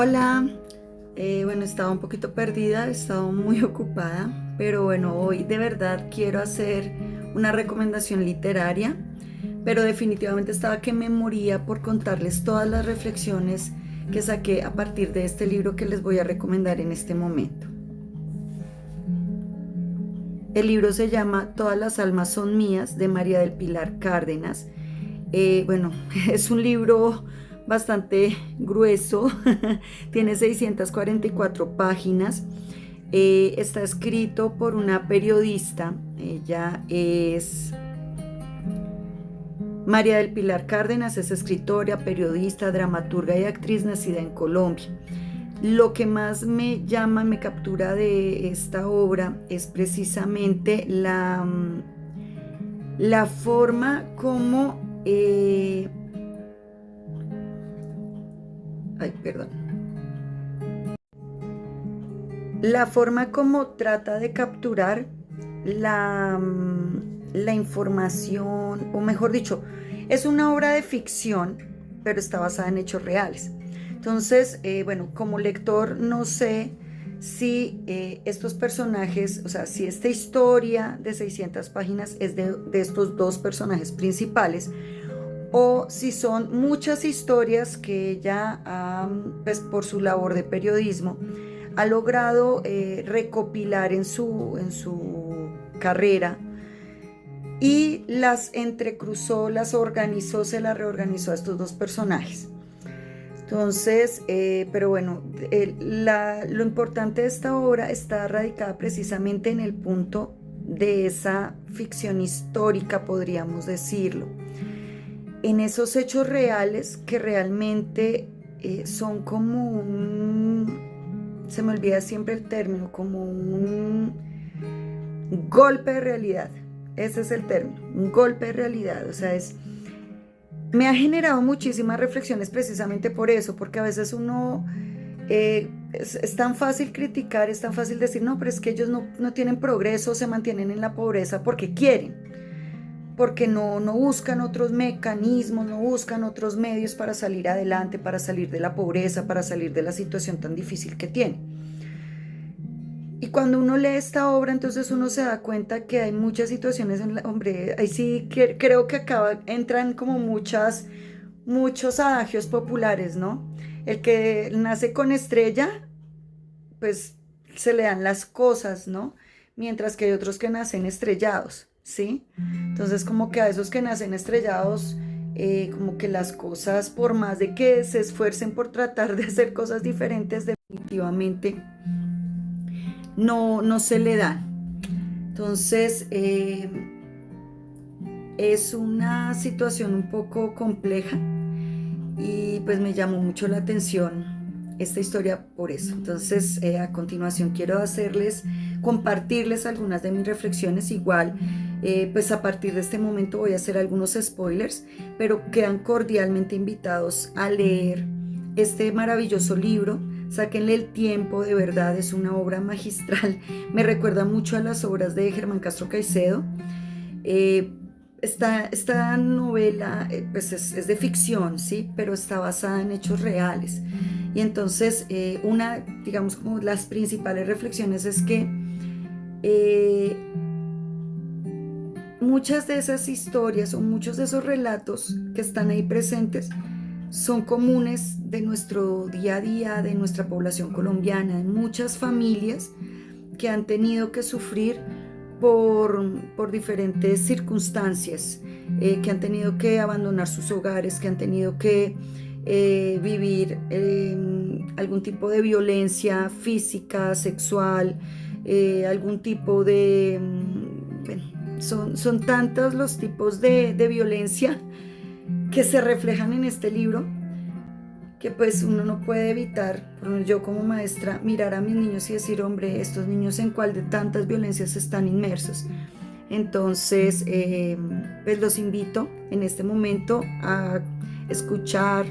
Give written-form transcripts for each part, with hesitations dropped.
Hola, bueno, estaba un poquito perdida, he estado muy ocupada, pero bueno, hoy de verdad quiero hacer una recomendación literaria, pero definitivamente estaba que me moría por contarles todas las reflexiones que saqué a partir de este libro que les voy a recomendar en este momento. El libro se llama Todas las almas son mías, de María del Pilar Cárdenas. Bueno, es un libro bastante grueso, tiene 644 páginas. Está escrito por una periodista, ella es María del Pilar Cárdenas, es escritora, periodista, dramaturga y actriz nacida en Colombia. Lo que más me llama, me captura de esta obra es precisamente la forma como ay, perdón. La forma como trata de capturar la información, o mejor dicho, es una obra de ficción, pero está basada en hechos reales. Entonces, bueno, como lector no sé si estos personajes, o sea, si esta historia de 600 páginas es de estos dos personajes principales, o si son muchas historias que ella, pues por su labor de periodismo, ha logrado recopilar en su carrera y las entrecruzó, las organizó, se las reorganizó a estos dos personajes. Entonces, pero bueno, lo importante de esta obra está radicada precisamente en el punto de esa ficción histórica, podríamos decirlo, en esos hechos reales que realmente son como se me olvida siempre el término, como un golpe de realidad. Ese es el término, un golpe de realidad. O sea, me ha generado muchísimas reflexiones precisamente por eso, porque a veces uno es tan fácil criticar, es tan fácil decir, no, pero es que ellos no tienen progreso, se mantienen en la pobreza porque quieren, porque no buscan otros mecanismos, no buscan otros medios para salir adelante, para salir de la pobreza, para salir de la situación tan difícil que tienen. Y cuando uno lee esta obra, entonces uno se da cuenta que hay muchas situaciones, hombre, ahí sí creo que acá entran como muchos adagios populares, ¿no? El que nace con estrella, pues se le dan las cosas, ¿no? Mientras que hay otros que nacen estrellados, ¿sí? Entonces como que a esos que nacen estrellados, como que las cosas, por más de que se esfuercen por tratar de hacer cosas diferentes, definitivamente no se le dan. Entonces, es una situación un poco compleja y pues me llamó mucho la atención esta historia por eso. Entonces, a continuación quiero compartirles algunas de mis reflexiones. Igual, pues a partir de este momento voy a hacer algunos spoilers, pero quedan cordialmente invitados a leer este maravilloso libro. Sáquenle el tiempo, de verdad, es una obra magistral. Me recuerda mucho a las obras de Germán Castro Caicedo. Eh, esta novela pues es de ficción, ¿sí? Pero está basada en hechos reales. Y entonces, digamos, como las principales reflexiones es que eh, muchas de esas historias o muchos de esos relatos que están ahí presentes son comunes de nuestro día a día, de nuestra población colombiana, en muchas familias que han tenido que sufrir por diferentes circunstancias, que han tenido que abandonar sus hogares, que han tenido que vivir algún tipo de violencia física, sexual, algún tipo de... bueno, son tantos los tipos de violencia que se reflejan en este libro, que pues uno no puede evitar, por lo menos yo como maestra, mirar a mis niños y decir, hombre, estos niños en cuál de tantas violencias están inmersos. Entonces, pues los invito en este momento a escuchar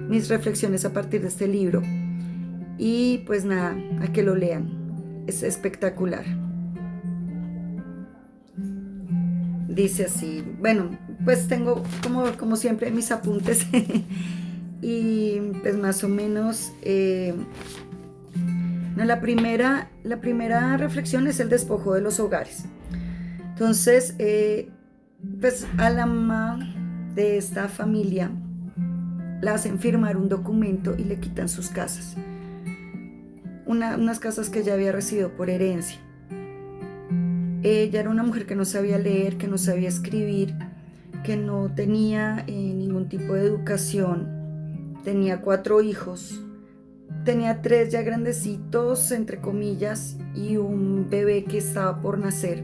mis reflexiones a partir de este libro y pues nada, a que lo lean. Es espectacular. Dice así, bueno, pues tengo como siempre mis apuntes. y pues más o menos no, la primera reflexión es el despojo de los hogares. Entonces, pues a la mamá de esta familia la hacen firmar un documento y le quitan sus casas. Unas casas que ella había recibido por herencia. Ella era una mujer que no sabía leer, que no sabía escribir, que no tenía ningún tipo de educación. Tenía 4 hijos. Tenía 3 ya grandecitos, entre comillas, y un bebé que estaba por nacer.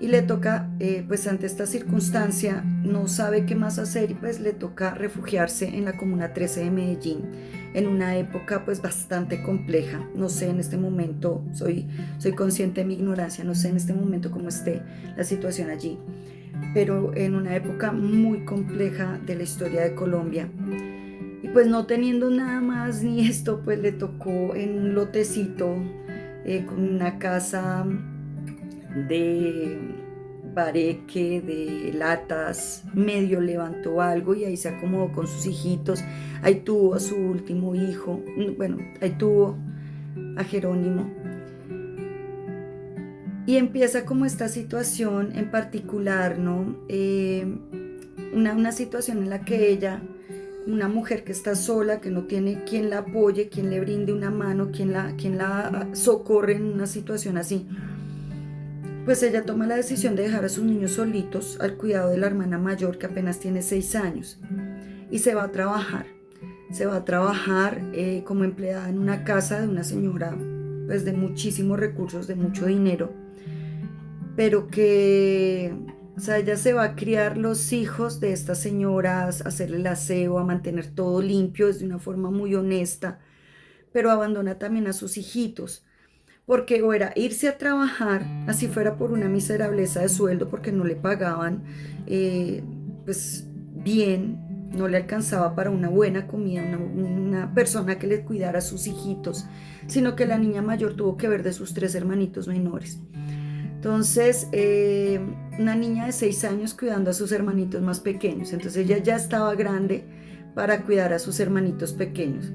Y le toca, pues ante esta circunstancia, no sabe qué más hacer y pues le toca refugiarse en la Comuna 13 de Medellín, en una época pues bastante compleja. No sé en este momento, soy consciente de mi ignorancia, no sé en este momento cómo esté la situación allí, pero en una época muy compleja de la historia de Colombia. Y pues no teniendo nada más ni esto, pues le tocó en un lotecito con una casa de bareque, de latas, medio levantó algo y ahí se acomodó con sus hijitos. Ahí tuvo a su último hijo, bueno, ahí tuvo a Jerónimo. Y empieza como esta situación en particular, ¿no? Una situación en la que ella, una mujer que está sola, que no tiene quien la apoye, quien le brinde una mano, quien la socorre en una situación así, pues ella toma la decisión de dejar a sus niños solitos al cuidado de la hermana mayor que apenas tiene 6 años y se va a trabajar. Se va a trabajar como empleada en una casa de una señora pues de muchísimos recursos, de mucho dinero, pero que, o sea, ella se va a criar los hijos de estas señoras, a hacerle el aseo, a mantener todo limpio desde una forma muy honesta, pero abandona también a sus hijitos porque o era irse a trabajar, así fuera por una miserableza de sueldo, porque no le pagaban pues bien, no le alcanzaba para una buena comida, una persona que le cuidara a sus hijitos, sino que la niña mayor tuvo que ver de sus 3 hermanitos menores. Entonces, una niña de 6 años cuidando a sus hermanitos más pequeños, entonces ella ya estaba grande para cuidar a sus hermanitos pequeños.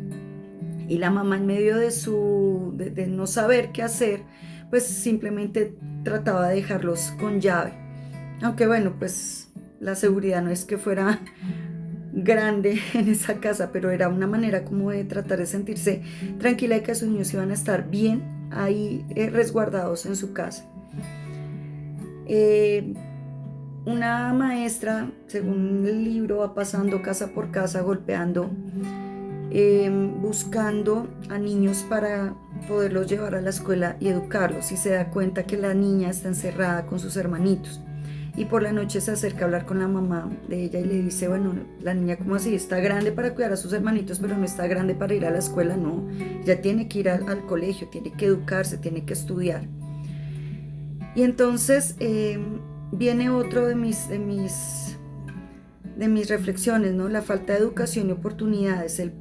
Y la mamá en medio de no saber qué hacer, pues simplemente trataba de dejarlos con llave. Aunque bueno, pues la seguridad no es que fuera grande en esa casa, pero era una manera como de tratar de sentirse tranquila de que sus niños iban a estar bien ahí resguardados en su casa. Una maestra, según el libro, va pasando casa por casa golpeando, buscando a niños para poderlos llevar a la escuela y educarlos, y se da cuenta que la niña está encerrada con sus hermanitos y por la noche se acerca a hablar con la mamá de ella y le dice, bueno, la niña como así está grande para cuidar a sus hermanitos pero no está grande para ir a la escuela, no, ya tiene que ir al colegio, tiene que educarse, tiene que estudiar. Y entonces viene otro de mis reflexiones, ¿no? La falta de educación y oportunidades, el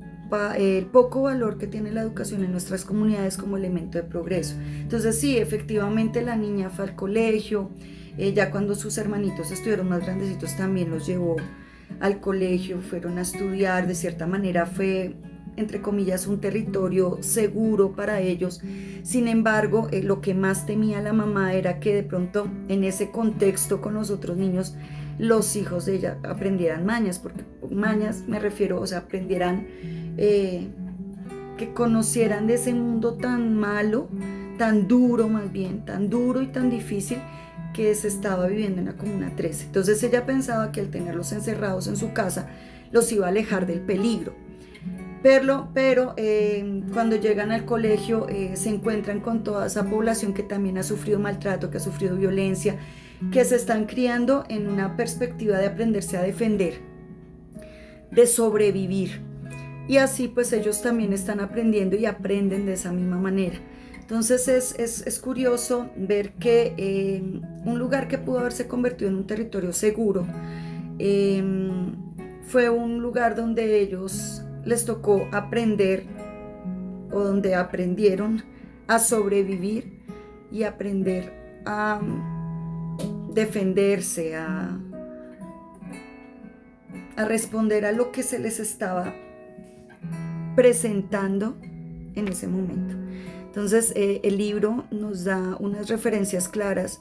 poco valor que tiene la educación en nuestras comunidades como elemento de progreso. Entonces sí, efectivamente la niña fue al colegio, ya cuando sus hermanitos estuvieron más grandecitos también los llevó al colegio, fueron a estudiar, de cierta manera fue, entre comillas, un territorio seguro para ellos. Sin embargo, lo que más temía la mamá era que de pronto en ese contexto con los otros niños los hijos de ella aprendieran mañas, porque mañas me refiero, o sea, aprendieran, que conocieran de ese mundo tan malo, tan duro más bien, tan duro y tan difícil que se estaba viviendo en la Comuna 13. Entonces ella pensaba que al tenerlos encerrados en su casa los iba a alejar del peligro. Pero cuando llegan al colegio se encuentran con toda esa población que también ha sufrido maltrato, que ha sufrido violencia, que se están criando en una perspectiva de aprenderse a defender, de sobrevivir. Y así pues ellos también están aprendiendo y aprenden de esa misma manera. Entonces es curioso ver que un lugar que pudo haberse convertido en un territorio seguro fue un lugar donde ellos les tocó aprender, o donde aprendieron a sobrevivir y aprender a defenderse, a responder a lo que se les estaba presentando en ese momento. Entonces, el libro nos da unas referencias claras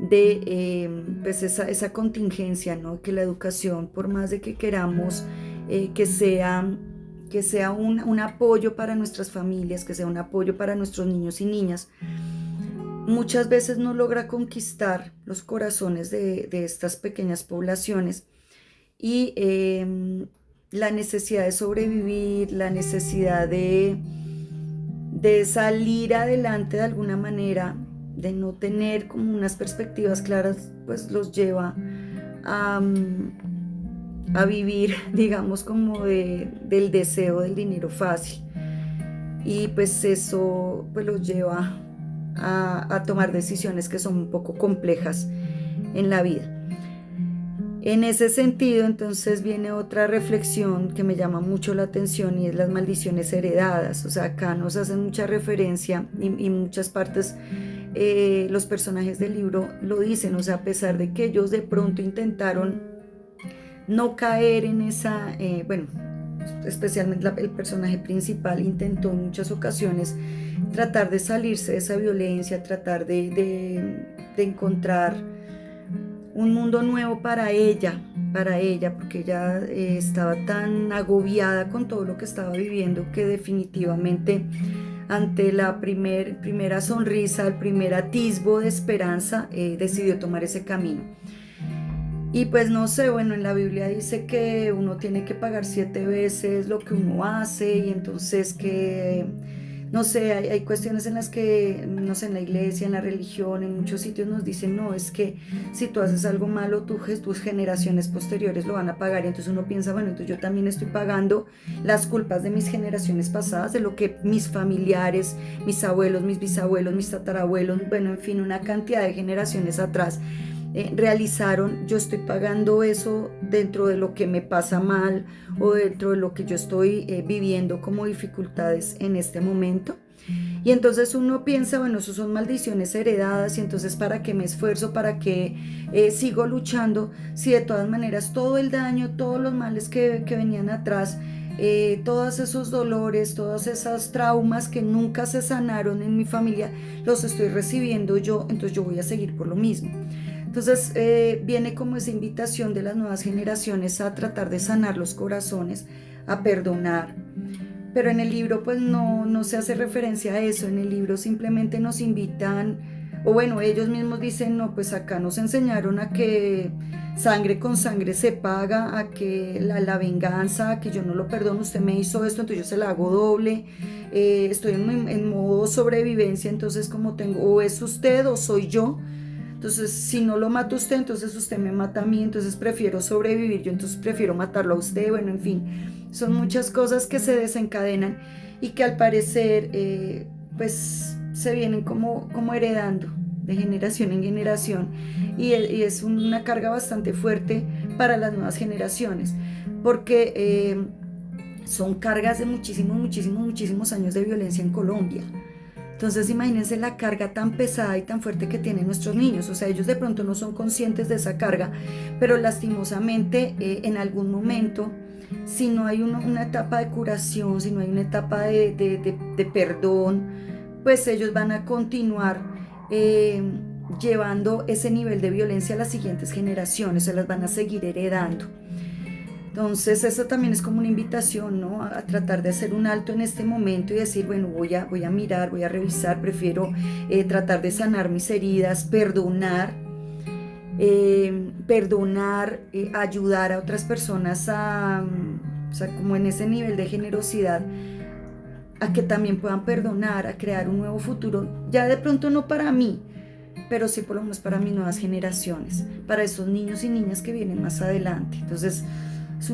de pues esa contingencia, ¿no? Que la educación, por más de que queramos que sea un apoyo para nuestras familias, que sea un apoyo para nuestros niños y niñas, muchas veces no logra conquistar los corazones de estas pequeñas poblaciones, y la necesidad de sobrevivir, la necesidad de salir adelante de alguna manera, de no tener como unas perspectivas claras, pues los lleva a vivir, digamos, como del deseo del dinero fácil. Y pues eso pues los lleva a tomar decisiones que son un poco complejas en la vida. En ese sentido, entonces viene otra reflexión que me llama mucho la atención, y es las maldiciones heredadas. O sea, acá nos hacen mucha referencia, y muchas partes los personajes del libro lo dicen. O sea, a pesar de que ellos de pronto intentaron no caer en esa, bueno, especialmente el personaje principal intentó en muchas ocasiones tratar de salirse de esa violencia, tratar de encontrar un mundo nuevo para ella, porque ella estaba tan agobiada con todo lo que estaba viviendo, que definitivamente ante la primera sonrisa, el primer atisbo de esperanza, decidió tomar ese camino. Y pues no sé, bueno, en la Biblia dice que uno tiene que pagar 7 veces lo que uno hace, y entonces que, no sé, hay cuestiones en las que, no sé, en la iglesia, en la religión, en muchos sitios nos dicen, no, es que si tú haces algo malo, tus generaciones posteriores lo van a pagar. Y entonces uno piensa, bueno, entonces yo también estoy pagando las culpas de mis generaciones pasadas, de lo que mis familiares, mis abuelos, mis bisabuelos, mis tatarabuelos, bueno, en fin, una cantidad de generaciones atrás realizaron. Yo estoy pagando eso dentro de lo que me pasa mal, o dentro de lo que yo estoy viviendo como dificultades en este momento. Y entonces uno piensa, bueno, eso son maldiciones heredadas, y entonces ¿para qué me esfuerzo? ¿Para qué sigo luchando? Si de todas maneras todo el daño, todos los males que venían atrás, todos esos dolores, todos esos traumas que nunca se sanaron en mi familia, los estoy recibiendo yo, entonces yo voy a seguir por lo mismo. Entonces viene como esa invitación de las nuevas generaciones a tratar de sanar los corazones, a perdonar. Pero en el libro pues no se hace referencia a eso. En el libro simplemente nos invitan, o bueno, ellos mismos dicen, no, pues acá nos enseñaron a que sangre con sangre se paga, a que la venganza, a que yo no lo perdono, usted me hizo esto, entonces yo se la hago doble. Estoy en modo sobrevivencia, entonces como tengo, o es usted o soy yo. Entonces, si no lo mata usted, entonces usted me mata a mí, entonces prefiero sobrevivir, yo entonces prefiero matarlo a usted. Bueno, en fin, son muchas cosas que se desencadenan y que al parecer pues se vienen como heredando de generación en generación, y es una carga bastante fuerte para las nuevas generaciones, porque son cargas de muchísimos años de violencia en Colombia. Entonces imagínense la carga tan pesada y tan fuerte que tienen nuestros niños. O sea, ellos de pronto no son conscientes de esa carga, pero lastimosamente en algún momento, si no hay una etapa de curación, si no hay una etapa de perdón, pues ellos van a continuar llevando ese nivel de violencia a las siguientes generaciones, se las van a seguir heredando. Entonces eso también es como una invitación, ¿no? A tratar de hacer un alto en este momento y decir, bueno, voy a mirar, voy a revisar, prefiero tratar de sanar mis heridas, perdonar, ayudar a otras personas o sea, como en ese nivel de generosidad, a que también puedan perdonar, a crear un nuevo futuro, ya de pronto no para mí, pero sí por lo menos para mis nuevas generaciones, para esos niños y niñas que vienen más adelante. Entonces,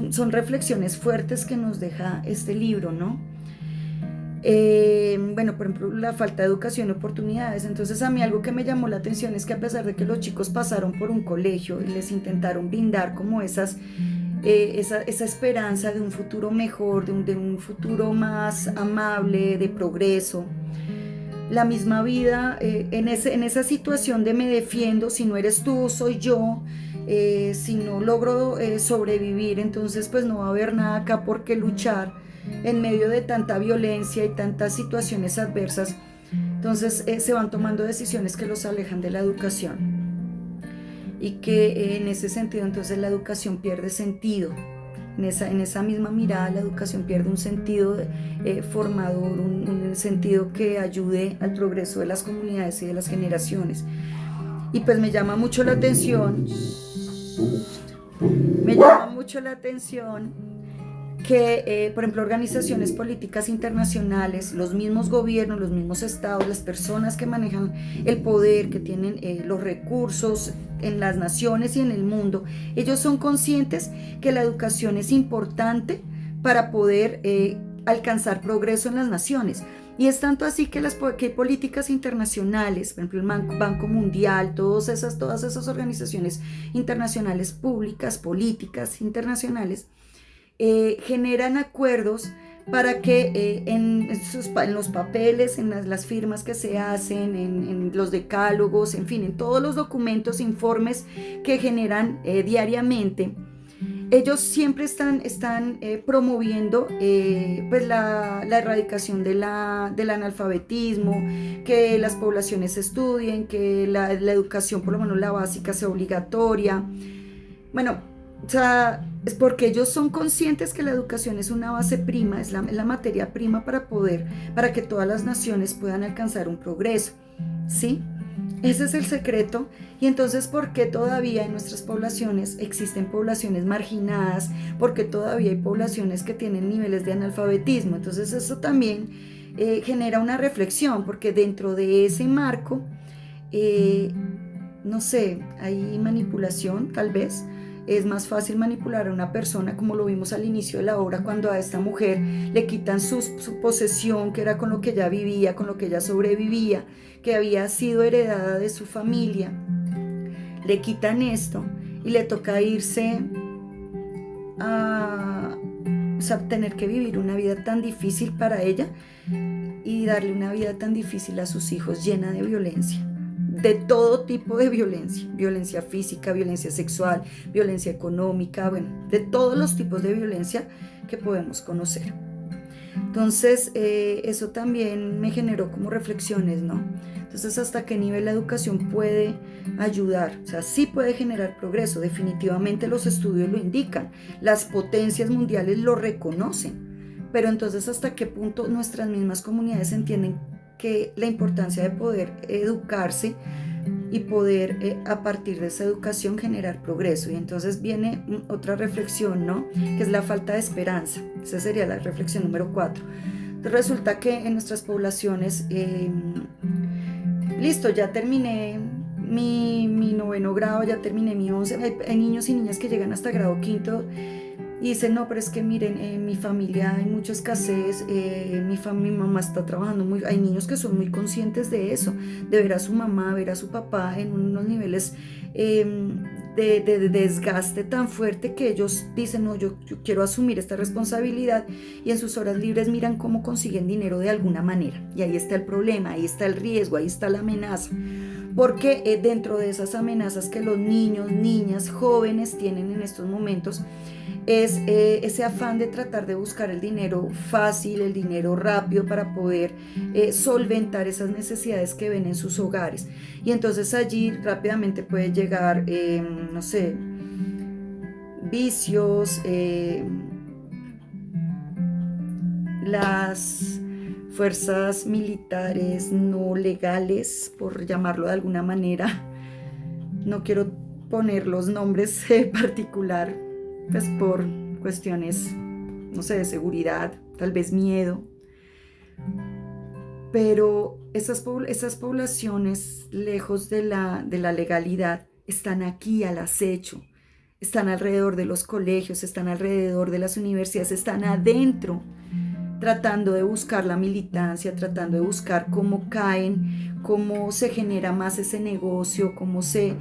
son reflexiones fuertes que nos deja este libro, ¿no? Bueno, por ejemplo, la falta de educación y oportunidades. Entonces a mí algo que me llamó la atención es que a pesar de que los chicos pasaron por un colegio y les intentaron brindar como esa esperanza de un futuro mejor, de un futuro más amable, de progreso, la misma vida en esa situación de me defiendo, si no eres tú, soy yo. Si no logro sobrevivir, entonces pues no va a haber nada acá por qué luchar. en medio de tanta violencia y tantas situaciones adversas, entonces se van tomando decisiones que los alejan de la educación y que en ese sentido entonces la educación pierde sentido. En esa misma mirada la educación pierde un sentido formador, un sentido que ayude al progreso de las comunidades y de las generaciones. Y pues me llama mucho la atención que, por ejemplo, organizaciones políticas internacionales, los mismos gobiernos, los mismos estados, las personas que manejan el poder, que tienen los recursos en las naciones y en el mundo, ellos son conscientes que la educación es importante para poder alcanzar progreso en las naciones. Y es tanto así que que políticas internacionales, por ejemplo el Banco Mundial, todas esas organizaciones internacionales públicas, políticas internacionales, generan acuerdos para que en los papeles, en las firmas que se hacen, en los decálogos, en fin, en todos los documentos, informes que generan diariamente, ellos siempre están promoviendo pues la erradicación del analfabetismo, que las poblaciones estudien, que la educación, por lo menos la básica, sea obligatoria. Bueno, o sea, es porque ellos son conscientes que la educación es una base prima, es la materia prima para que todas las naciones puedan alcanzar un progreso, ¿sí? Ese es el secreto. Y entonces, ¿por qué todavía en nuestras poblaciones existen poblaciones marginadas? ¿Por qué todavía hay poblaciones que tienen niveles de analfabetismo? Entonces eso también genera una reflexión, porque dentro de ese marco, no sé, hay manipulación tal vez. Es más fácil manipular a una persona, como lo vimos al inicio de la obra, cuando a esta mujer le quitan su posesión, que era con lo que ella vivía, con lo que ella sobrevivía, que había sido heredada de su familia. Le quitan esto y le toca irse o sea, tener que vivir una vida tan difícil para ella y darle una vida tan difícil a sus hijos, llena de violencia. De todo tipo de violencia, violencia física, violencia sexual, violencia económica, bueno, de todos los tipos de violencia que podemos conocer. Entonces, eso también me generó como reflexiones, ¿no? Entonces, ¿hasta qué nivel la educación puede ayudar? O sea, sí puede generar progreso, definitivamente los estudios lo indican, las potencias mundiales lo reconocen, pero entonces, ¿hasta qué punto nuestras mismas comunidades entienden que la importancia de poder educarse y poder a partir de esa educación generar progreso? Y entonces viene otra reflexión, ¿no? Que es la falta de esperanza. Esa sería la reflexión número 4. Entonces resulta que en nuestras poblaciones, listo, ya terminé mi 9º grado, ya terminé mi 11. Hay niños y niñas que llegan hasta grado 5 y dicen, no, pero es que miren, en mi familia hay mucha escasez, mi mamá está trabajando muy. Hay niños que son muy conscientes de eso, de ver a su mamá, ver a su papá en unos niveles de desgaste tan fuerte, que ellos dicen, no, yo quiero asumir esta responsabilidad, y en sus horas libres miran cómo consiguen dinero de alguna manera. Y ahí está el problema, ahí está el riesgo, ahí está la amenaza. Porque dentro de esas amenazas que los niños, niñas, jóvenes tienen en estos momentos, es ese afán de tratar de buscar el dinero fácil, el dinero rápido, para poder solventar esas necesidades que ven en sus hogares. Y entonces allí rápidamente puede llegar, no sé, vicios, las fuerzas militares no legales, por llamarlo de alguna manera. No quiero poner los nombres particular, pues por cuestiones, no sé, de seguridad, tal vez miedo. Pero esas poblaciones, lejos de la legalidad, están aquí al acecho, están alrededor de los colegios, están alrededor de las universidades, están adentro, tratando de buscar la militancia, tratando de buscar cómo caen, cómo se genera más ese negocio, cómo se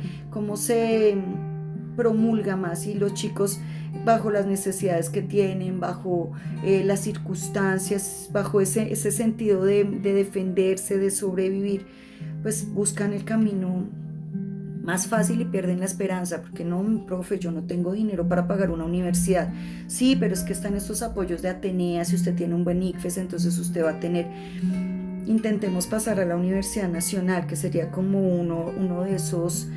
promulga más, y los chicos, bajo las necesidades que tienen, bajo las circunstancias, bajo ese sentido de defenderse, de sobrevivir, pues buscan el camino más fácil y pierden la esperanza, porque no, profe, yo no tengo dinero para pagar una universidad. Sí, pero es que están estos apoyos de Atenea, si usted tiene un buen ICFES, entonces usted va a tener. Intentemos pasar a la Universidad Nacional, que sería como uno de esos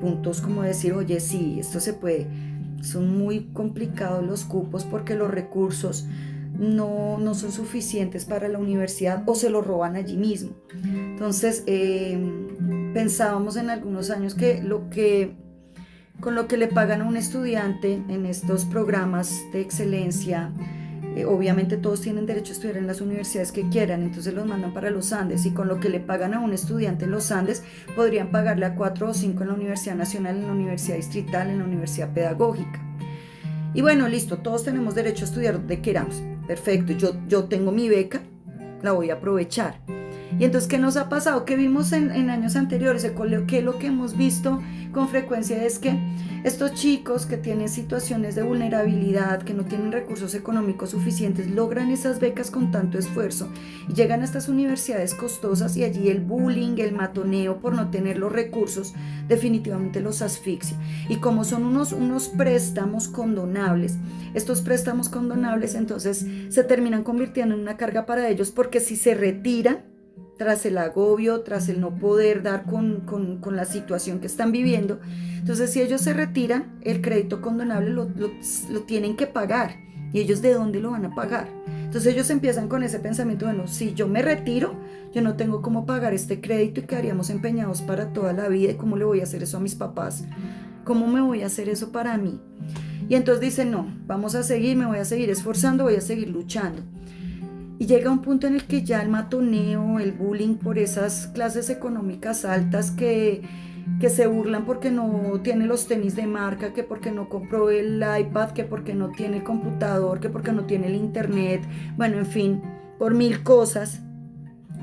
puntos, como decir, oye, sí, esto se puede. Son muy complicados los cupos porque los recursos no son suficientes para la universidad o se los roban allí mismo. Entonces, pensábamos en algunos años que con lo que le pagan a un estudiante en estos programas de excelencia, obviamente todos tienen derecho a estudiar en las universidades que quieran, entonces los mandan para los Andes, y con lo que le pagan a un estudiante en los Andes podrían pagarle a 4 o 5 en la Universidad Nacional, en la Universidad Distrital, en la Universidad Pedagógica. Y bueno, listo, todos tenemos derecho a estudiar donde queramos. Perfecto, yo tengo mi beca, la voy a aprovechar. Y entonces, ¿qué nos ha pasado? ¿Qué vimos en años anteriores? Que lo que hemos visto con frecuencia es que estos chicos que tienen situaciones de vulnerabilidad, que no tienen recursos económicos suficientes, logran esas becas con tanto esfuerzo y llegan a estas universidades costosas, y allí el bullying, el matoneo por no tener los recursos, definitivamente los asfixia. Y como son unos préstamos condonables, estos préstamos condonables entonces se terminan convirtiendo en una carga para ellos, porque si se retiran, tras el agobio, tras el no poder dar con la situación que están viviendo, entonces si ellos se retiran, el crédito condonable lo tienen que pagar. ¿Y ellos de dónde lo van a pagar? Entonces ellos empiezan con ese pensamiento, bueno, si yo me retiro, yo no tengo cómo pagar este crédito y quedaríamos empeñados para toda la vida. ¿Y cómo le voy a hacer eso a mis papás? ¿Cómo me voy a hacer eso para mí? Y entonces dicen, no, vamos a seguir, me voy a seguir esforzando, voy a seguir luchando. Y llega un punto en el que ya el matoneo, el bullying por esas clases económicas altas que se burlan porque no tiene los tenis de marca, que porque no compró el iPad, que porque no tiene el computador, que porque no tiene el internet, bueno, en fin, por 1000 cosas,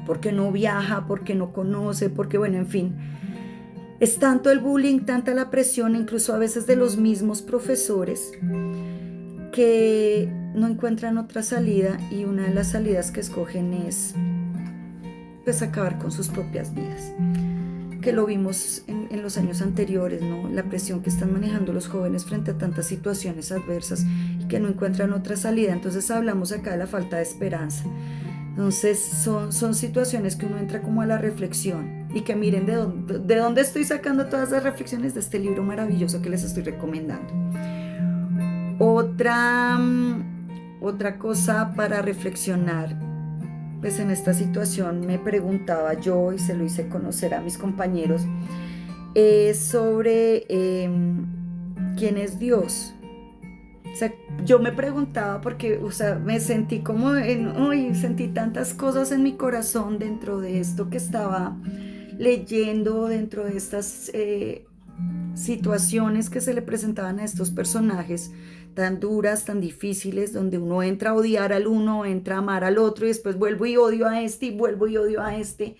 porque no viaja, porque no conoce, porque bueno, en fin. Es tanto el bullying, tanta la presión, incluso a veces de los mismos profesores, que no encuentran otra salida, y una de las salidas que escogen es pues acabar con sus propias vidas, que lo vimos en los años anteriores, ¿no? La presión que están manejando los jóvenes frente a tantas situaciones adversas y que no encuentran otra salida. Entonces hablamos acá de la falta de esperanza. Entonces son situaciones que uno entra como a la reflexión, y que miren de dónde estoy sacando todas las reflexiones, de este libro maravilloso que les estoy recomendando. Otra cosa para reflexionar, pues en esta situación me preguntaba yo, y se lo hice conocer a mis compañeros, sobre quién es Dios. O sea, yo me preguntaba porque, o sea, me sentí como sentí tantas cosas en mi corazón dentro de esto que estaba leyendo, dentro de estas situaciones que se le presentaban a estos personajes tan duras, tan difíciles, donde uno entra a odiar al uno, entra a amar al otro, y después vuelvo y odio a este, y vuelvo y odio a este.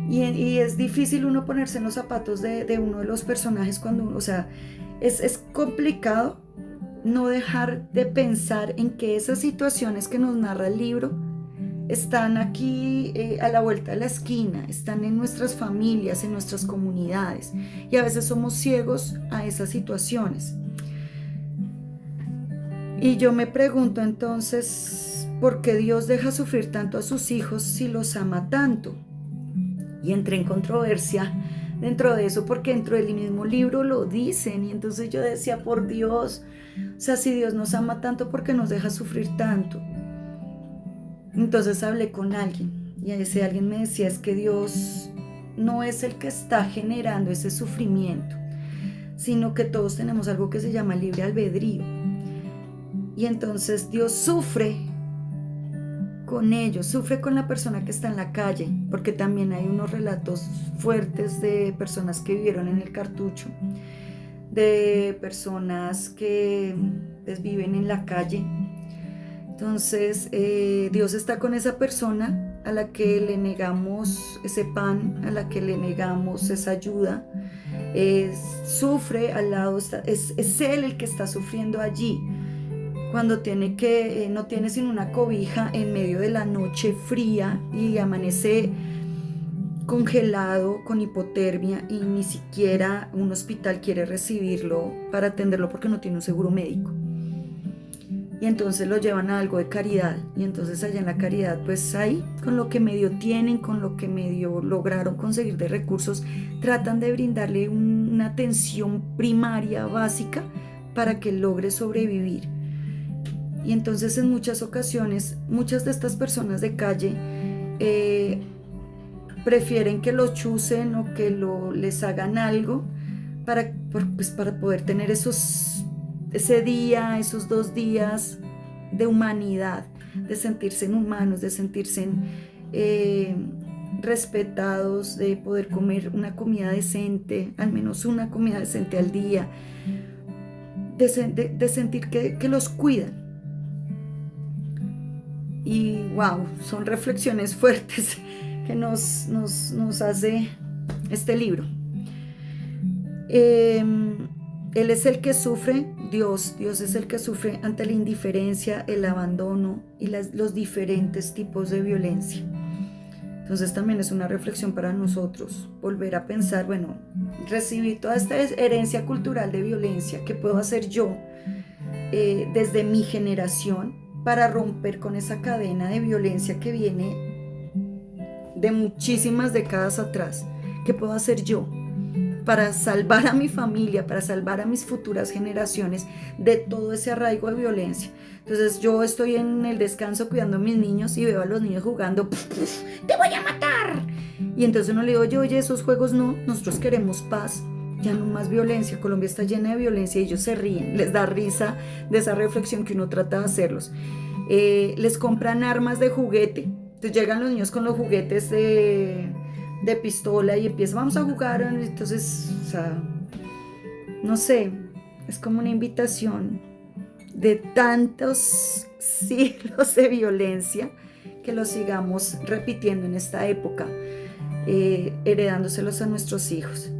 Y es difícil uno ponerse en los zapatos de uno de los personajes cuando uno, o sea, es complicado no dejar de pensar en que esas situaciones que nos narra el libro están aquí a la vuelta de la esquina, están en nuestras familias, en nuestras comunidades, y a veces somos ciegos a esas situaciones. Y yo me pregunto entonces, ¿por qué Dios deja sufrir tanto a sus hijos si los ama tanto? Y entré en controversia dentro de eso, porque dentro del mismo libro lo dicen, y entonces yo decía, por Dios, o sea, si Dios nos ama tanto, ¿por qué nos deja sufrir tanto? Entonces hablé con alguien, y ese alguien me decía, es que Dios no es el que está generando ese sufrimiento, sino que todos tenemos algo que se llama libre albedrío. Y entonces Dios sufre con ellos, sufre con la persona que está en la calle, porque también hay unos relatos fuertes de personas que vivieron en el cartucho, de personas que pues, viven en la calle. Entonces Dios está con esa persona a la que le negamos ese pan, a la que le negamos esa ayuda, sufre al lado, es Él el que está sufriendo allí, cuando no tiene sino una cobija en medio de la noche fría, y amanece congelado con hipotermia y ni siquiera un hospital quiere recibirlo para atenderlo porque no tiene un seguro médico. Y entonces lo llevan a algo de caridad, y entonces allá en la caridad, pues ahí, con lo que medio tienen, con lo que medio lograron conseguir de recursos, tratan de brindarle una atención primaria, básica, para que logre sobrevivir. Y entonces en muchas ocasiones, muchas de estas personas de calle prefieren que lo chusen o que les hagan algo pues para poder tener ese día, esos 2 días de humanidad, de sentirse humanos, de sentirse respetados, de poder comer una comida decente, al menos una comida decente al día, de sentir que los cuidan. Y wow, son reflexiones fuertes que nos hace este libro. Él es el que sufre, Dios es el que sufre ante la indiferencia, el abandono y los diferentes tipos de violencia. Entonces también es una reflexión para nosotros, volver a pensar, bueno, recibí toda esta herencia cultural de violencia, ¿qué puedo hacer yo desde mi generación para romper con esa cadena de violencia que viene de muchísimas décadas atrás? ¿Qué puedo hacer yo para salvar a mi familia, para salvar a mis futuras generaciones de todo ese arraigo de violencia? Entonces yo estoy en el descanso cuidando a mis niños y veo a los niños jugando, ¡te voy a matar! Y entonces uno le digo, oye, esos juegos no, nosotros queremos paz, ya no más violencia. Colombia está llena de violencia y ellos se ríen, les da risa de esa reflexión que uno trata de hacerlos. Les compran armas de juguete, entonces llegan los niños con los juguetes de pistola y empiezan, vamos a jugar. Entonces, o sea, no sé, es como una invitación de tantos siglos de violencia que lo sigamos repitiendo en esta época, heredándoselos a nuestros hijos.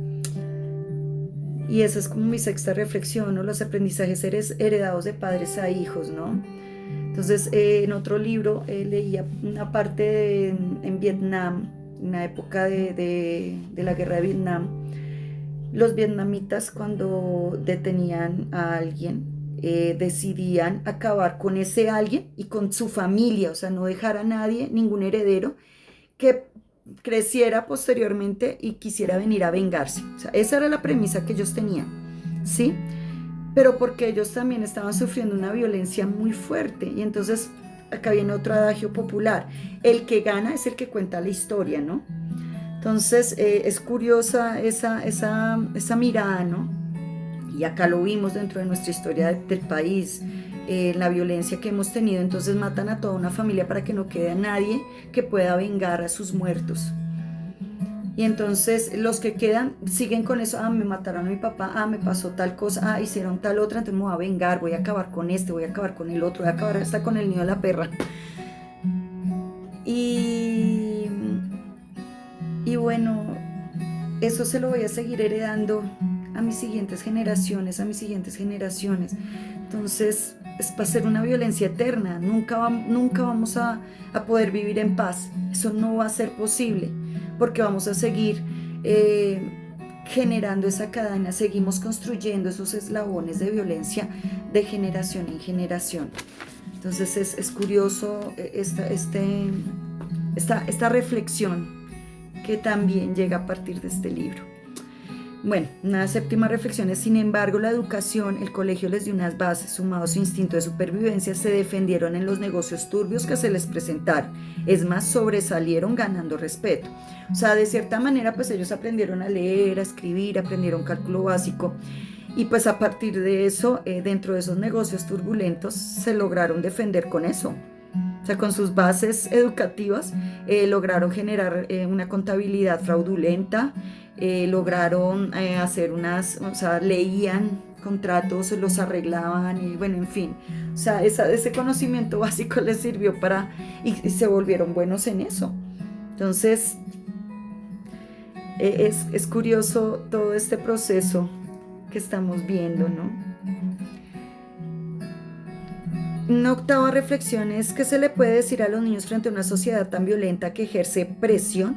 Y esa es como mi sexta reflexión, ¿no? Los aprendizajes heredados de padres a hijos, ¿no? Entonces, en otro libro leía una parte en Vietnam, en la época de la guerra de Vietnam. Los vietnamitas, cuando detenían a alguien, decidían acabar con ese alguien y con su familia, o sea, no dejar a nadie, ningún heredero, que creciera posteriormente y quisiera venir a vengarse. O sea, esa era la premisa que ellos tenían, ¿sí? Pero porque ellos también estaban sufriendo una violencia muy fuerte. Y entonces acá viene otro adagio popular: el que gana es el que cuenta la historia, ¿no? Entonces es curiosa esa mirada, ¿no? Y acá lo vimos dentro de nuestra historia del país, la violencia que hemos tenido. Entonces matan a toda una familia para que no quede nadie que pueda vengar a sus muertos. Y entonces los que quedan siguen con eso: me mataron a mi papá, me pasó tal cosa, hicieron tal otra, entonces me voy a vengar, voy a acabar con este, voy a acabar con el otro, voy a acabar hasta con el niño de la perra. Y bueno, eso se lo voy a seguir heredando a mis siguientes generaciones, Entonces va a ser una violencia eterna, nunca vamos a poder vivir en paz, eso no va a ser posible, porque vamos a seguir generando esa cadena, seguimos construyendo esos eslabones de violencia de generación en generación. Entonces es curioso esta reflexión que también llega a partir de este libro. Bueno, una séptima reflexión es: sin embargo, la educación, el colegio les dio unas bases, sumado a su instinto de supervivencia, se defendieron en los negocios turbios que se les presentaron. Es más, sobresalieron ganando respeto. O sea, de cierta manera, pues ellos aprendieron a leer, a escribir, aprendieron cálculo básico. Y pues a partir de eso, dentro de esos negocios turbulentos, se lograron defender con eso. O sea, con sus bases educativas, lograron generar una contabilidad fraudulenta, lograron hacer o sea, leían contratos, los arreglaban y bueno, en fin. O sea, ese conocimiento básico les sirvió y se volvieron buenos en eso. Entonces, es curioso todo este proceso que estamos viendo, ¿no? Una octava reflexión es: ¿qué se le puede decir a los niños frente a una sociedad tan violenta que ejerce presión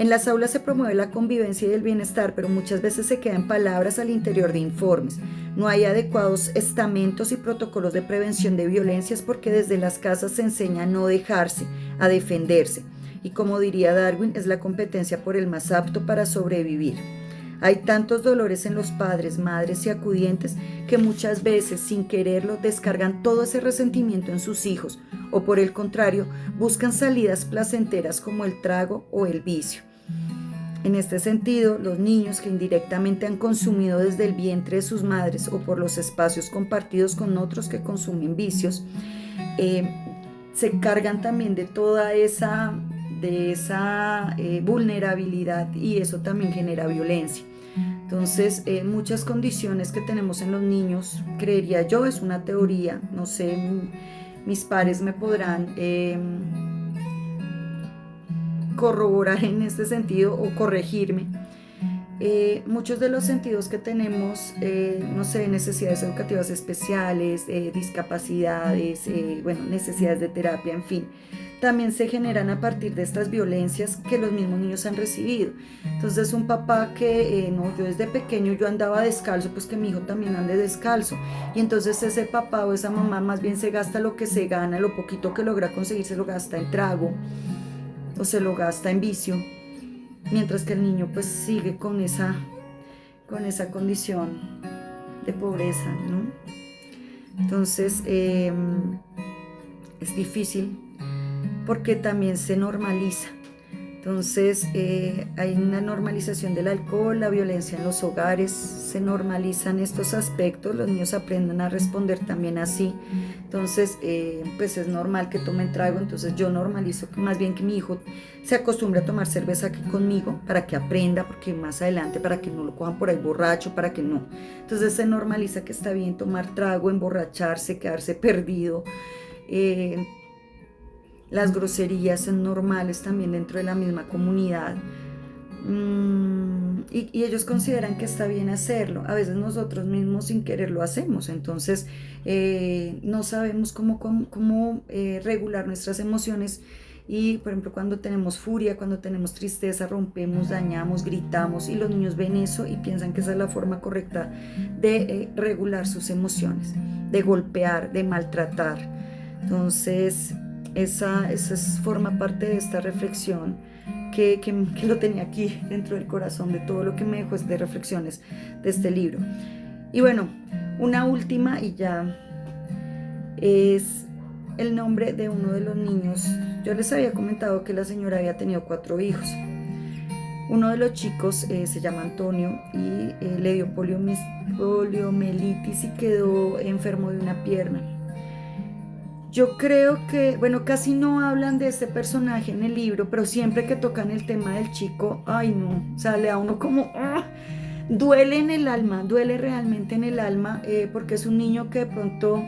En las aulas se promueve la convivencia y el bienestar, pero muchas veces se queda en palabras al interior de informes. No hay adecuados estamentos y protocolos de prevención de violencias porque desde las casas se enseña a no dejarse, a defenderse. Y como diría Darwin, es la competencia por el más apto para sobrevivir. Hay tantos dolores en los padres, madres y acudientes que muchas veces, sin quererlo, descargan todo ese resentimiento en sus hijos o por el contrario, buscan salidas placenteras como el trago o el vicio. En este sentido, los niños que indirectamente han consumido desde el vientre de sus madres o por los espacios compartidos con otros que consumen vicios, se cargan también de toda esa vulnerabilidad y eso también genera violencia. Entonces, muchas condiciones que tenemos en los niños, creería yo, es una teoría, no sé, mis pares me podrán corroborar en este sentido o corregirme. Muchos de los sentidos que tenemos, no sé, necesidades educativas especiales, discapacidades, bueno, necesidades de terapia, en fin, también se generan a partir de estas violencias que los mismos niños han recibido. Entonces un papá que, no, yo desde pequeño yo andaba descalzo, pues que mi hijo también ande descalzo. Y entonces ese papá o esa mamá más bien se gasta lo que se gana, lo poquito que logra conseguir se lo gasta en trago o se lo gasta en vicio, mientras que el niño pues sigue con esa condición de pobreza, ¿no? Entonces es difícil porque también se normaliza. Entonces hay una normalización del alcohol, la violencia en los hogares, se normalizan estos aspectos, los niños aprenden a responder también así. Entonces pues es normal que tomen trago, entonces yo normalizo que más bien que mi hijo se acostumbre a tomar cerveza aquí conmigo para que aprenda, porque más adelante para que no lo cojan por ahí borracho, para que no. Entonces se normaliza que está bien tomar trago, emborracharse, quedarse perdido. Las groserías son normales también dentro de la misma comunidad. Y ellos consideran que está bien hacerlo. A veces nosotros mismos sin querer lo hacemos. Entonces no sabemos cómo regular nuestras emociones. Y por ejemplo cuando tenemos furia, cuando tenemos tristeza, rompemos, dañamos, gritamos. Y los niños ven eso y piensan que esa es la forma correcta de regular sus emociones. De golpear, de maltratar. Entonces esa forma parte de esta reflexión que lo tenía aquí dentro del corazón de todo lo que me dejó de reflexiones de este libro. Y bueno, una última y ya es el nombre de uno de los niños. Yo les había comentado que la señora había tenido 4 hijos. Uno de los chicos se llama Antonio y le dio poliomielitis y quedó enfermo de una pierna. Yo creo que, bueno, casi no hablan de este personaje en el libro, pero siempre que tocan el tema del chico, ay no, sale a uno como, duele en el alma, duele realmente en el alma, porque es un niño que de pronto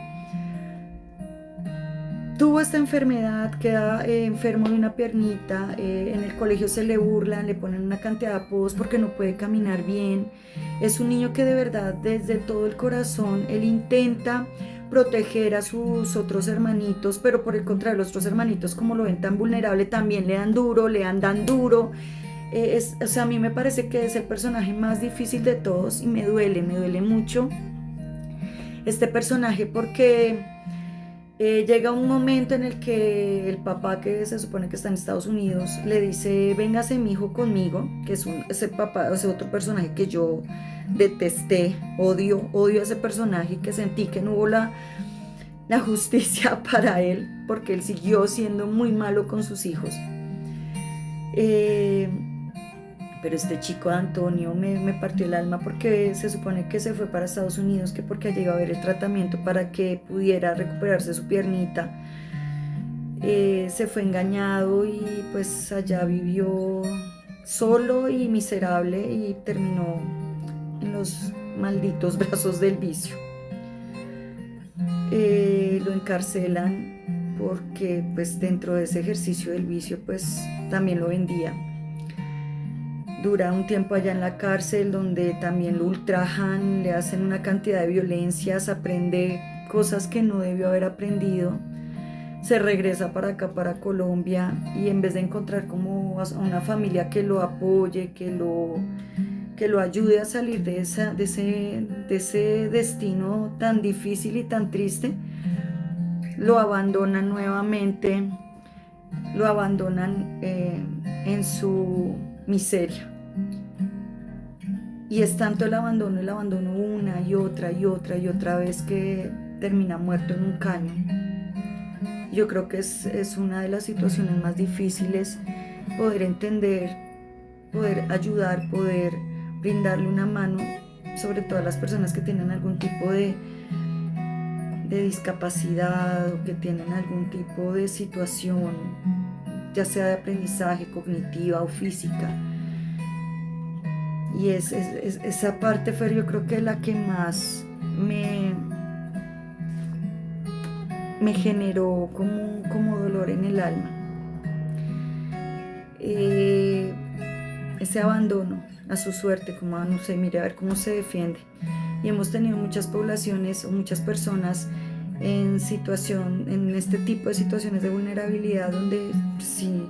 tuvo esta enfermedad, queda enfermo de una piernita, en el colegio se le burlan, le ponen una cantidad de apodos porque no puede caminar bien. Es un niño que de verdad desde todo el corazón, él intenta proteger a sus otros hermanitos, pero por el contrario, los otros hermanitos como lo ven tan vulnerable también le dan duro, le andan duro. O sea, a mí me parece que es el personaje más difícil de todos y me duele mucho este personaje porque llega un momento en el que el papá, que se supone que está en Estados Unidos, le dice, véngase mi hijo conmigo, que es ese papá, ese otro personaje que yo detesté, odio a ese personaje, que sentí que no hubo la justicia para él, porque él siguió siendo muy malo con sus hijos. Pero este chico de Antonio me partió el alma porque se supone que se fue para Estados Unidos, que porque llegó a ver el tratamiento para que pudiera recuperarse su piernita. Se fue engañado y pues allá vivió solo y miserable y terminó en los malditos brazos del vicio. Lo encarcelan porque pues dentro de ese ejercicio del vicio pues también lo vendía. Dura un tiempo allá en la cárcel donde también lo ultrajan, le hacen una cantidad de violencias, aprende cosas que no debió haber aprendido. se regresa para acá, para Colombia, y en vez de encontrar como a una familia que lo apoye, que lo ayude a salir de ese destino tan difícil y tan triste, lo abandonan nuevamente, lo abandonan en su miseria. Y es tanto el abandono una y otra y otra y otra vez que termina muerto en un caño. Yo creo que es una de las situaciones más difíciles poder entender, poder ayudar, poder brindarle una mano, sobre todo a las personas que tienen algún tipo de discapacidad o que tienen algún tipo de situación, ya sea de aprendizaje, cognitiva o física. Y esa parte, Fer, yo creo que es la que más me generó como dolor en el alma. Ese abandono a su suerte, como no sé, mire a ver cómo se defiende. Y hemos tenido muchas poblaciones o muchas personas en este tipo de situaciones de vulnerabilidad donde sí,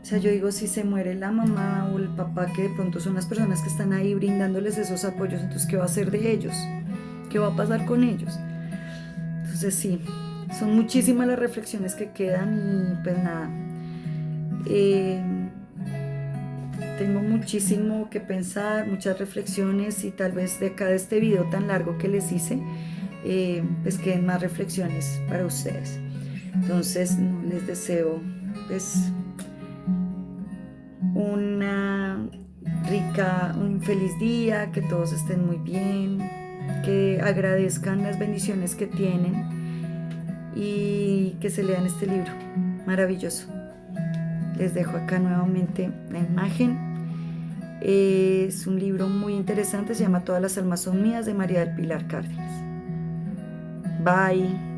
o sea, yo digo, si se muere la mamá o el papá, que de pronto son las personas que están ahí brindándoles esos apoyos, entonces ¿qué va a hacer de ellos? ¿Qué va a pasar con ellos? Entonces sí, son muchísimas las reflexiones que quedan y pues nada, tengo muchísimo que pensar, muchas reflexiones, y tal vez de acá de este video tan largo que les hice, pues queden más reflexiones para ustedes. Entonces les deseo pues un feliz día, que todos estén muy bien, que agradezcan las bendiciones que tienen y que se lean este libro maravilloso. Les dejo acá nuevamente la imagen. Es un libro muy interesante, se llama Todas las almas son mías, de María del Pilar Cárdenas. Bye.